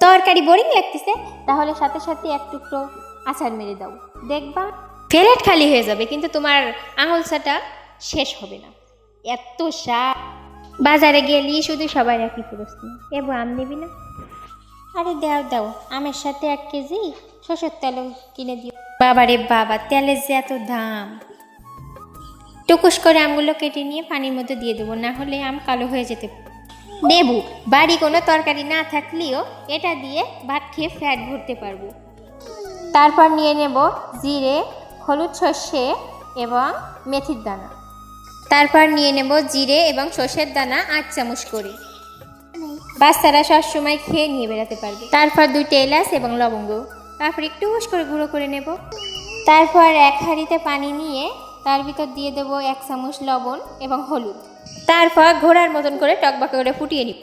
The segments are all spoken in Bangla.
তরকারি বোরিং লাগতেছে, তাহলে সাথে সাথে এক টুকরো আচার মেরে দাও, দেখবা প্লেট খালি হয়ে যাবে, কিন্তু তোমার আঙুল চাটা শেষ হবে না। এত স্বাদ। বাজারে গেলি শুধু সবাই একই প্রশ্ন, এবো আম নিবি না? আরে দাও দাও, আমের সাথে 1 কেজি সরষের তেলও কিনে দিও। বাবারে বাবা, তেলের যে এত দাম। টুকুস করে আমগুলো কেটে নিয়ে পানির মধ্যে দিয়ে দেবো, না হলে আম কালো হয়ে যেতে পারে। নেবু, বাড়ি কোনো তরকারি না থাকলেও এটা দিয়ে ভাত খেয়ে ফ্যাট ভরতে পারবো। তারপর নিয়ে নেব জিরে, হলুদ, সর্ষে এবং মেথির দানা। তারপর নিয়ে নেব জিরে এবং সর্ষের দানা 8 চামচ করে। বাচ্চারা সবসময় খেয়ে নিয়ে বেড়াতে পারবে। তারপর 2টা এলাচ এবং লবঙ্গ। তারপর একটু করে গুঁড়ো করে নেব। তারপর 1 হাঁড়িতে পানি নিয়ে তার ভিতর দিয়ে দেবো 1 চামচ লবণ এবং হলুদ। তারপর ঘোড়ার মতন করে টকবক করে ফুটিয়ে নিব।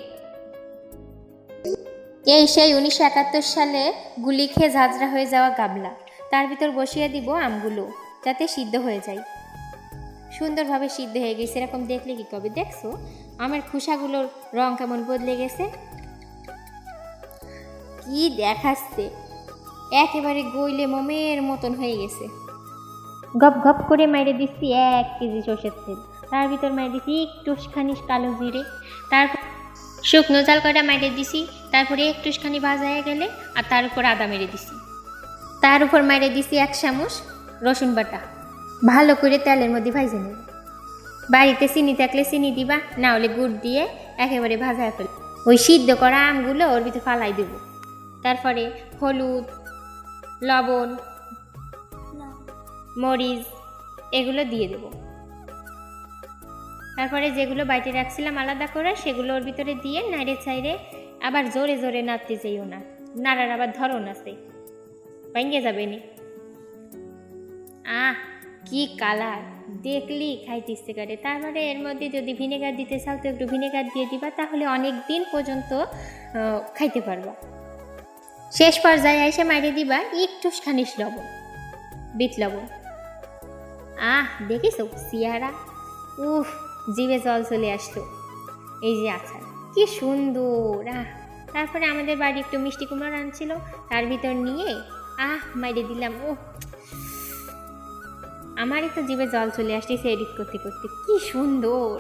এই সেই 1971 সালে গুলি খেয়ে ঝাঁঝরা হয়ে যাওয়া গাবলা। তার ভিতর বসিয়ে দিব আমগুলো, যাতে সিদ্ধ হয়ে যায়। সুন্দরভাবে সিদ্ধ হয়ে গেছে, এরকম দেখলে কি কবে দেখছো আমের খোসাগুলোর রং কেমন বদলে গেছে, কি দেখাচ্ছে, একেবারে গইলে মোমের মতন হয়ে গেছে। গপ গপ করে মাইরে দিচ্ছি 1 কেজি সরষের তেল, তার ভিতর মাইরে দিচ্ছি একটুখানি কালো জিরে, তারপর শুকনো জাল কটা মাইরে দিছি, তারপরে একটুখানি ভাজা হয়ে গেলে আর তার উপর আদা মেরে দিছি, তার উপর মাইরে দিছি 1 চামচ রসুন বাটা। ভালো করে তেলের মধ্যে ভাজে নেব। বাড়িতে চিনি থাকলে চিনি দিবা, না হলে গুড় দিয়ে একেবারে ভাজা ফেল। ওই সিদ্ধ করা আমগুলো ওর ভিতরে ফালাই দেব। তারপরে হলুদ, লবণ, মরিচ এগুলো দিয়ে দেব। তারপরে যেগুলো বাইটে রাখছিলাম আলাদা করে সেগুলো ওর ভিতরে দিয়ে নাড়ে চাইরে, আবার জোরে জোরে নাড়তে চাইও না, নাড়ার আবার ধরন আছে, ভেঙে যাবে নি। কি কালার, দেখলি খাইতে ইচ্ছে করে। তারপরে এর মধ্যে যদি ভিনেগার দিতে চাও তো একটু ভিনেগার দিয়ে দিবা, তাহলে অনেক দিন পর্যন্ত খাইতে পারবা। শেষ পর্যায়ে এসে মাইরে দিবা একটুখানি লবণ, বিট লবণ। দেখিস সিয়ারা, উফ, জিভে জল চলে আসলো। এই যে আচার কি সুন্দর। তারপরে আমাদের বাড়ি একটু মিষ্টি কুমড়া আনছিল, তার ভিতর নিয়ে মাইরে দিলাম। ও, আমারই তো জিভে জল চলে আসছে এডিট করতে করতে, কি সুন্দর।